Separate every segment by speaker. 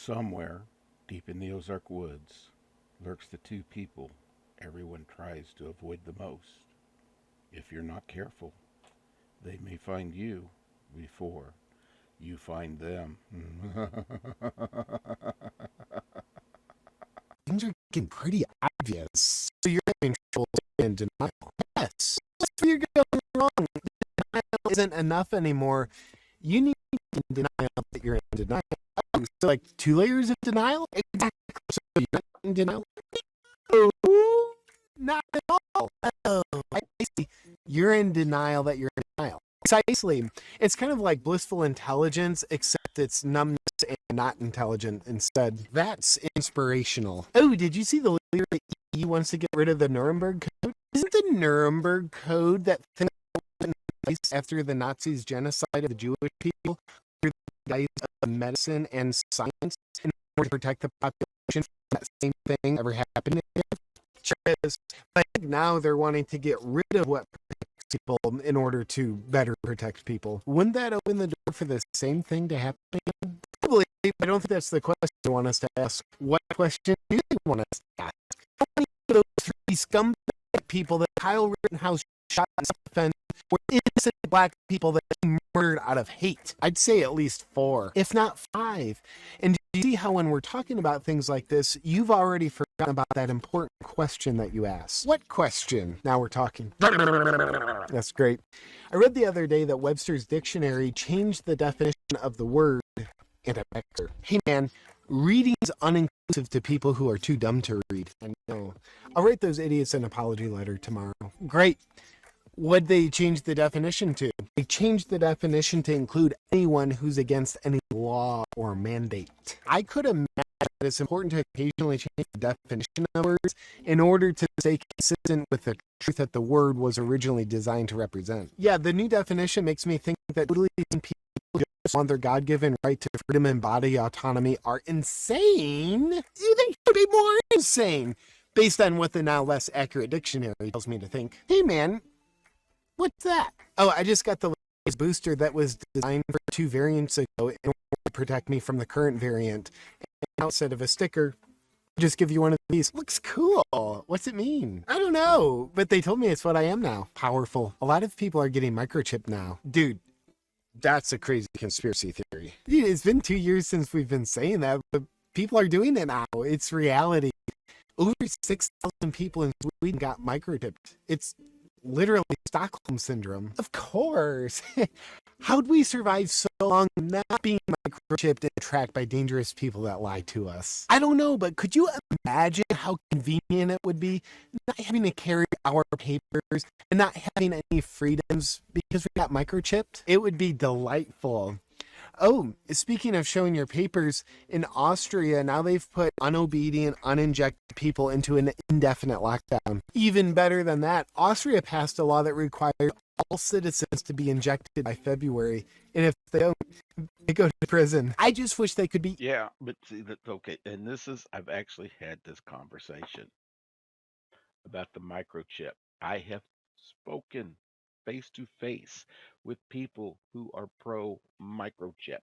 Speaker 1: Somewhere, deep in the Ozark woods, lurks the two people everyone tries to avoid the most. If you're not careful, they may find you before you find them.
Speaker 2: Things are getting pretty obvious. So you're having trouble in denial. Yes, that's where you're going wrong. Denial isn't enough anymore. You need to be in denial that you're in denial. So, like, 2 layers of denial? Exactly. So you're not in denial? No, not at all. Oh, I see. You're in denial that you're in denial. Precisely. It's kind of like blissful intelligence, except it's numbness and not intelligent instead. That's inspirational. Oh, did you see the leader that he wants to get rid of the Nuremberg Code? Isn't the Nuremberg Code that thing that was in place after the Nazis' genocide of the Jewish people through the guise of medicine and science in order to protect the population from that same thing ever happening again? Sure is. But I think now they're wanting to get rid of what protects people in order to better protect people. Wouldn't that open the door for the same thing to happen again? Probably. I don't think that's the question you want us to ask. What question do you want us to ask? How many of those 3 scumbag people that Kyle Rittenhouse shot in self-defense were innocent black people that he murdered out of hate? I'd say at least 4, if not 5. And do you see how when we're talking about things like this, you've already forgotten about that important question that you asked? What question? Now we're talking. That's great. I read the other day that Webster's dictionary changed the definition of the word anti-vaxxer. Hey man, reading's uninclusive to people who are too dumb to read. I know. I'll write those idiots an apology letter tomorrow. Great. What'd they change the definition to? They changed the definition to include anyone who's against any law or mandate. I could imagine that it's important to occasionally change the definition of words in order to stay consistent with the truth that the word was originally designed to represent. Yeah, the new definition makes me think that totally people just want their God-given right to freedom and body autonomy are insane. They could be more insane, based on what the now less accurate dictionary tells me to think. Hey man, what's that? Oh, I just got the latest booster that was designed for 2 variants ago in order to protect me from the current variant. And instead of a sticker, just give you one of these. Looks cool. What's it mean? I don't know, but they told me it's what I am now. Powerful. A lot of people are getting microchipped now. Dude, that's a crazy conspiracy theory. Dude, it's been 2 years since we've been saying that, but people are doing it now. It's reality. Over 6,000 people in Sweden got microchipped. It's literally Stockholm syndrome. Of course. How'd we survive so long not being microchipped and tracked by dangerous people that lie to us? I don't know, but could you imagine how convenient it would be not having to carry our papers and not having any freedoms because we got microchipped? It would be delightful. Oh, speaking of showing your papers, in Austria, now they've put unobedient, uninjected people into an indefinite lockdown. Even better than that, Austria passed a law that requires all citizens to be injected by February. And if they don't, they go to prison. I just wish they could be.
Speaker 1: Yeah, but see that okay, and this is I've actually had this conversation about the microchip. I have spoken face to face with people who are pro microchip.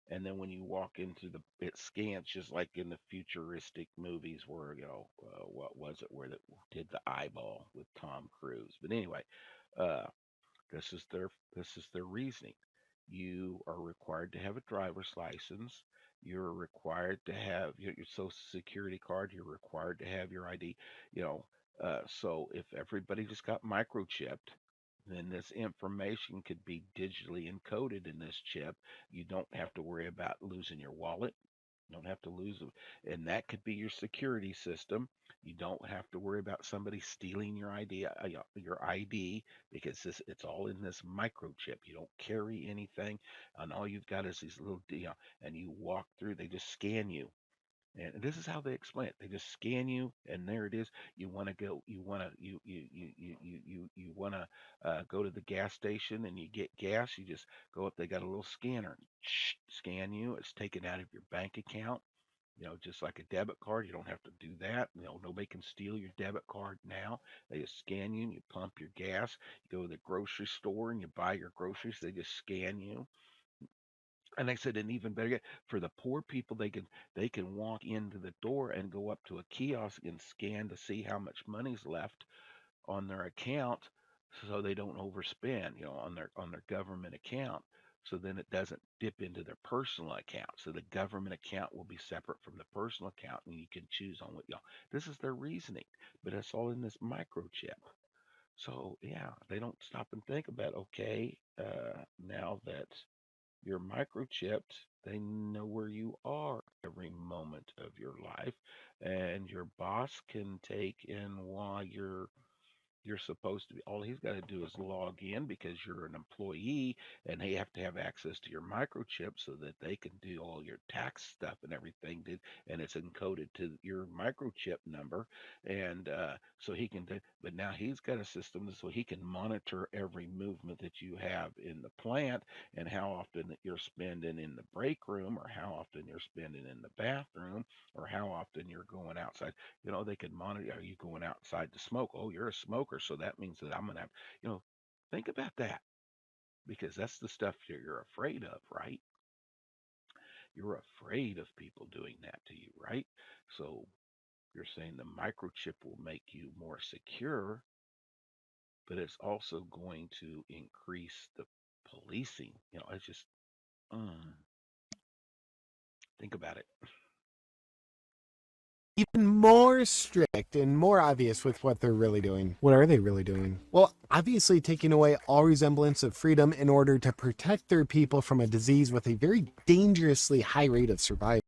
Speaker 1: And then when you walk into it scans just like in the futuristic movies where, what was it, where they did the eyeball with Tom Cruise. But anyway, uh, this is their reasoning. You are required to have a driver's license. You're required to have your social security card. You're required to have your ID. You know, so if everybody just got microchipped, then this information could be digitally encoded in this chip. You don't have to worry about losing your wallet. You don't have to lose it, and that could be your security system. You don't have to worry about somebody stealing your ID, because it's all in this microchip. You don't carry anything, and all you've got is these little, and you walk through. They just scan you, and this is how they explain it. They just scan you, and there it is. You want to go. You want to you want to go to the gas station and you get gas. You just go up. They got a little scanner. Scan you. It's taken out of your bank account. Just like a debit card. You don't have to do that. Nobody can steal your debit card now. They just scan you and you pump your gas. You go to the grocery store and you buy your groceries. They just scan you. And I said, and even better yet, for the poor people, they can walk into the door and go up to a kiosk and scan to see how much money's left on their account, so they don't overspend, on their government account. So then it doesn't dip into their personal account. So the government account will be separate from the personal account, and you can choose on what y'all. This is their reasoning, but it's all in this microchip. So yeah, they don't stop and think about, okay, now that you're microchipped, they know where you are every moment of your life, and your boss can take in while you're supposed to be. All he's got to do is log in because you're an employee, and they have to have access to your microchip so that they can do all your tax stuff and everything. And it's encoded to your microchip number, and so he can do. But now he's got a system so he can monitor every movement that you have in the plant, and how often that you're spending in the break room, or how often you're spending in the bathroom, or how often you're going outside. They can monitor. Are you going outside to smoke? Oh, you're a smoker, so that means that I'm gonna have. You know, think about that, because that's the stuff you're afraid of, right? You're afraid of people doing that to you, right? So you're saying the microchip will make you more secure, but it's also going to increase the policing. It's just, mm, think about it.
Speaker 2: Even more strict and more obvious with what they're really doing. What are they really doing? Well, obviously taking away all resemblance of freedom in order to protect their people from a disease with a very dangerously high rate of survival.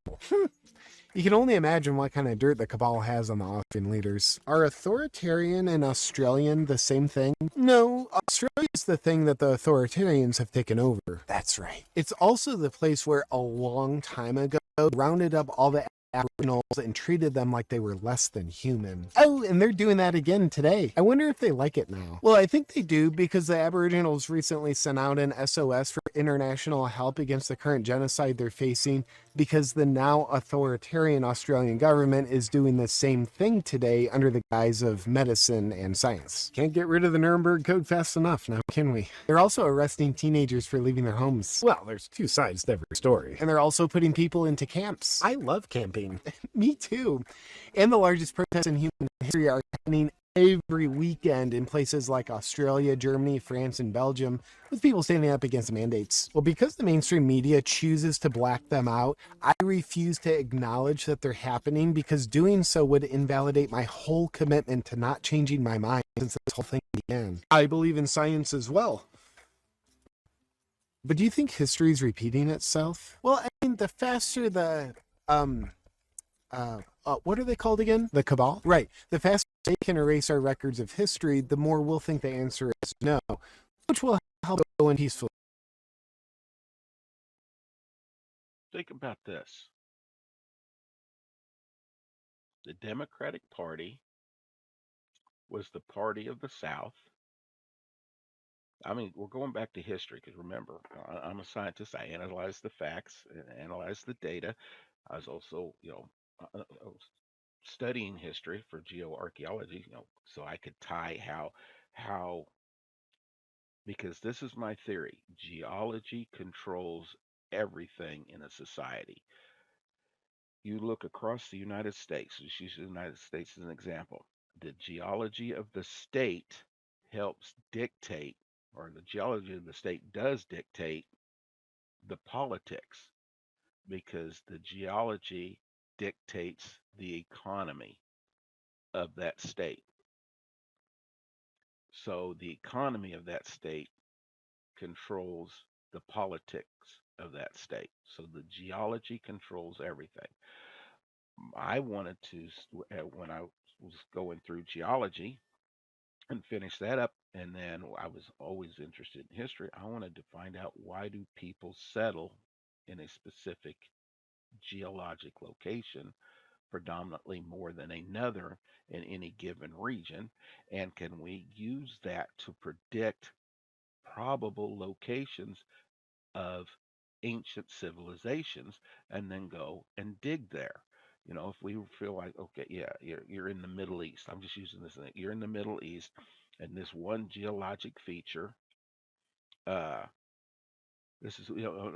Speaker 2: You can only imagine what kind of dirt the cabal has on the Austrian leaders. Are authoritarian and Australian the same thing? No, Australia is the thing that the authoritarians have taken over. That's right. It's also the place where a long time ago rounded up all the Aboriginals and treated them like they were less than human. Oh, and they're doing that again today. I wonder if they like it now. Well, I think they do, because the Aboriginals recently sent out an SOS for international help against the current genocide they're facing, because the now authoritarian Australian government is doing the same thing today under the guise of medicine and science. Can't get rid of the Nuremberg Code fast enough now, can we? They're also arresting teenagers for leaving their homes. Well, there's two sides to every story. And they're also putting people into camps. I love camping. Me too. And the largest protests in human history are happening every weekend in places like Australia, Germany, France, and Belgium, with people standing up against mandates. Well, because the mainstream media chooses to black them out, I refuse to acknowledge that they're happening, because doing so would invalidate my whole commitment to not changing my mind since this whole thing began. I believe in science as well. But do you think history is repeating itself? Well, I mean, the faster the what are they called again? The cabal? Right. The faster they can erase our records of history, the more we'll think the answer is no, which will help go in peacefully.
Speaker 1: Think about this. The Democratic Party was the party of the South. I mean, we're going back to history because, remember, I'm a scientist. I analyze the facts and analyze the data. I was also, I was studying history for geoarchaeology, so I could tie how because this is my theory. Geology controls everything in a society. You look across the United States, let's use the United States as an example. The geology of the state helps dictate, or the geology of the state does dictate the politics, because the geology dictates the economy of that state. So the economy of that state controls the politics of that state. So the geology controls everything. I wanted to, when I was going through geology and finish that up, and then I was always interested in history. I wanted to find out, why do people settle in a specific geologic location predominantly more than another in any given region, and can we use that to predict probable locations of ancient civilizations, and then go and dig there. If we feel like, okay, yeah, you're in the Middle East. I'm just using this thing. You're in the Middle East, and this one geologic feature uh, This is,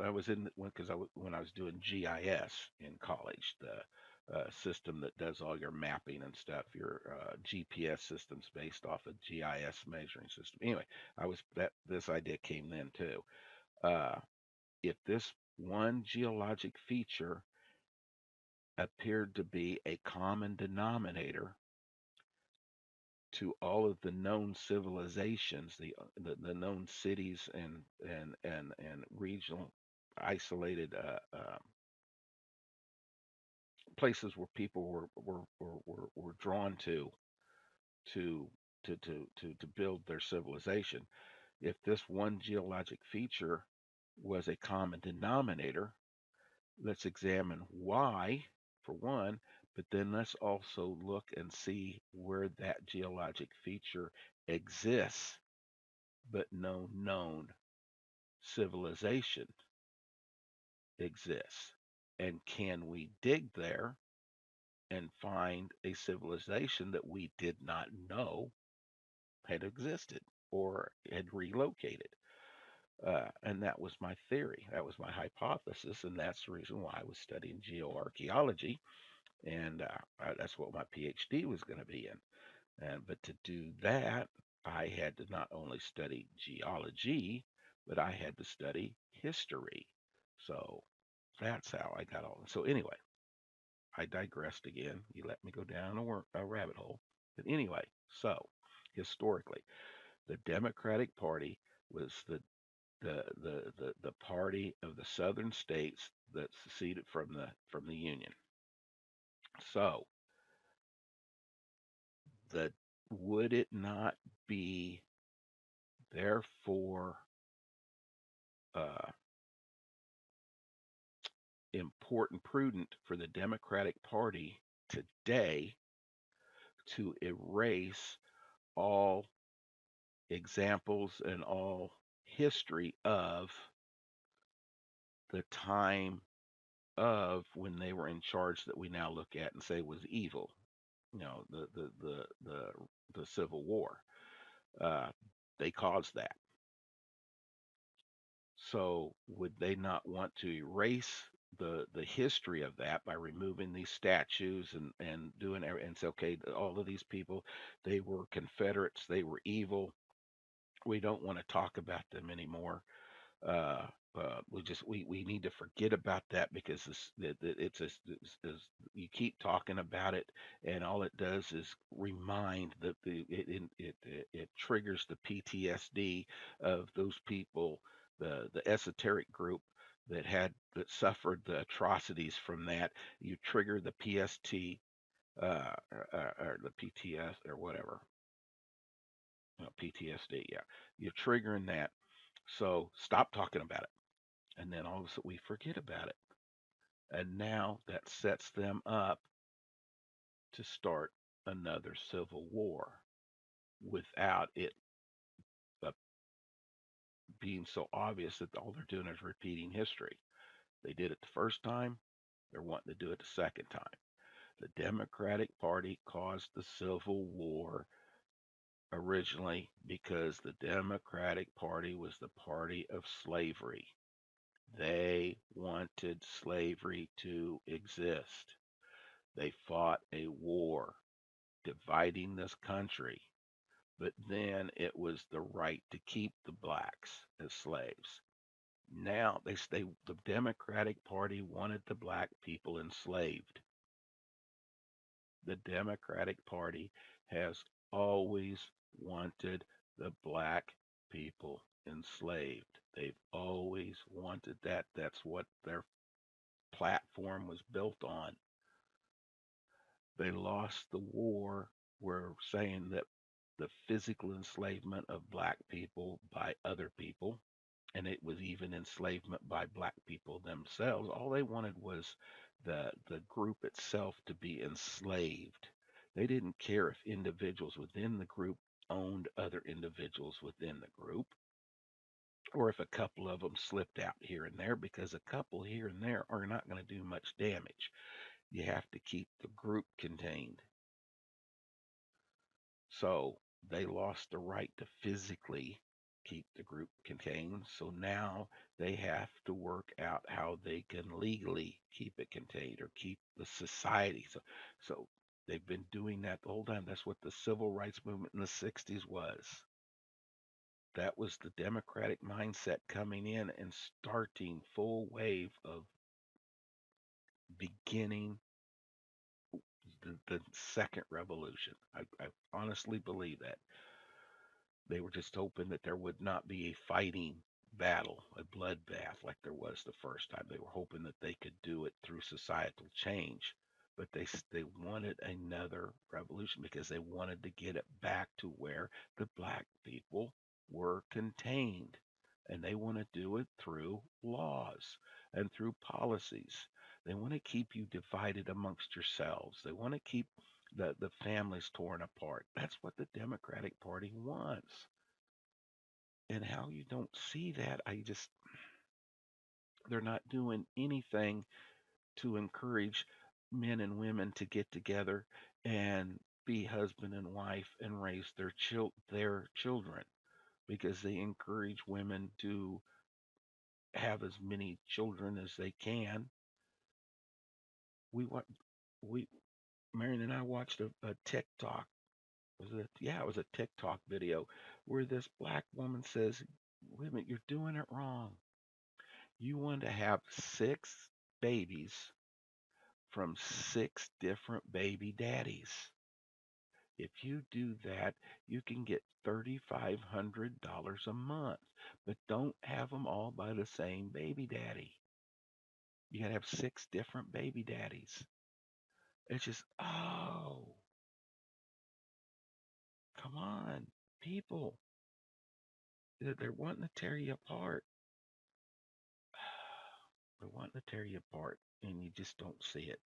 Speaker 1: I was in because when I was doing GIS in college, the system that does all your mapping and stuff, your GPS systems based off of GIS measuring system. Anyway, I was that this idea came then too. Uh, if this one geologic feature appeared to be a common denominator to all of the known civilizations, the known cities and regional isolated places where people were drawn to to build their civilization. If this one geologic feature was a common denominator, let's examine why, for one, but then let's also look and see where that geologic feature exists, but no known civilization exists. And can we dig there and find a civilization that we did not know had existed or had relocated? And that was my theory. That was my hypothesis. And that's the reason why I was studying geoarchaeology. And that's what my PhD was going to be in. But to do that, I had to not only study geology, but I had to study history. So that's how I got all. So anyway, I digressed again. You let me go down a rabbit hole. But anyway, so historically, the Democratic Party was the party of the southern states that seceded from the Union. So the would it not be therefore uh, important, prudent for the Democratic Party today to erase all examples and all history of the time of when they were in charge that we now look at and say was evil? The Civil War. Uh, they caused that. So would they not want to erase the history of that by removing these statues and doing and say, okay, all of these people, they were Confederates, they were evil. We don't want to talk about them anymore. Uh, we need to forget about that because you keep talking about it, and all it does is remind that it triggers the PTSD of those people, the esoteric group that suffered the atrocities from that. You trigger the PST or the PTS or whatever, PTSD. Yeah, you're triggering that. So stop talking about it, and then all of a sudden we forget about it, and now that sets them up to start another civil war without it uh, being so obvious that all they're doing is repeating history. They did it the first time, they're wanting to do it the second time. The Democratic Party caused the Civil War originally because the Democratic Party was the party of slavery. They wanted slavery to exist. They fought a war dividing this country, but then it was the right to keep the blacks as slaves. Now the Democratic Party wanted the black people enslaved. The Democratic Party has always wanted the black people enslaved. They've always wanted that. That's what their platform was built on. They lost the war. We're saying that the physical enslavement of black people by other people, and it was even enslavement by black people themselves. All they wanted was the group itself to be enslaved. They didn't care if individuals within the group owned other individuals within the group, or if a couple of them slipped out here and there, because a couple here and there are not going to do much damage. You have to keep the group contained. So they lost the right to physically keep the group contained. So now they have to work out how they can legally keep it contained or keep the society. So they've been doing that the whole time. That's what the civil rights movement in the 60s was. That was the democratic mindset coming in and starting full wave of beginning the second revolution. I honestly believe that. They were just hoping that there would not be a fighting battle, a bloodbath like there was the first time. They were hoping that they could do it through societal change, but they wanted another revolution because they wanted to get it back to where the black people were contained. And they want to do it through laws and through policies. They want to keep you divided amongst yourselves. They want to keep the families torn apart. That's what the Democratic Party wants. And how you don't see that, they're not doing anything to encourage men and women to get together and be husband and wife and raise their children because they encourage women to have as many children as they can. We wa- we Marion and I watched a TikTok. Was it? Yeah, it was a TikTok video where this black woman says, "Wait a minute, you're doing it wrong. You want to have six babies from six different baby daddies. If you do that, you can get $3,500 a month, but don't have them all by the same baby daddy. You got to have six different baby daddies." It's just, oh, come on, people. They're wanting to tear you apart. They're wanting to tear you apart, and you just don't see it.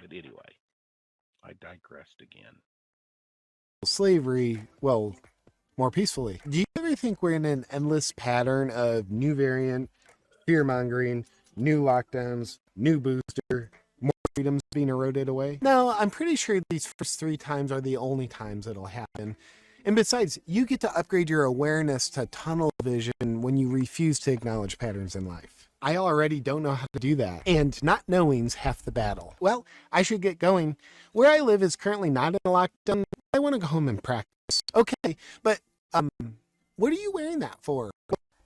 Speaker 1: But anyway, I digressed again.
Speaker 2: Slavery, well, more peacefully. Do you ever think we're in an endless pattern of new variant, fear mongering, new lockdowns, new booster, more freedoms being eroded away? No, I'm pretty sure these first three times are the only times it'll happen. And besides, you get to upgrade your awareness to tunnel vision when you refuse to acknowledge patterns in life. I already don't know how to do that, and not knowing's half the battle. Well, I should get going. Where I live is currently not in a lockdown. I want to go home and practice. Okay, but um, what are you wearing that for?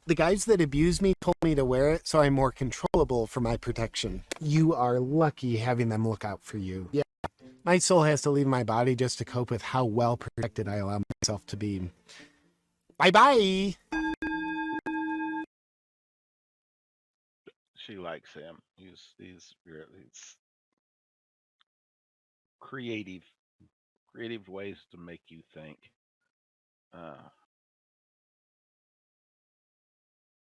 Speaker 2: The guys that abuse me told me to wear it so I'm more controllable for my protection. You are lucky having them look out for you. Yeah, my soul has to leave my body just to cope with how well protected I allow myself to be. Bye-bye!
Speaker 1: She likes him. He's creative, creative ways to make you think.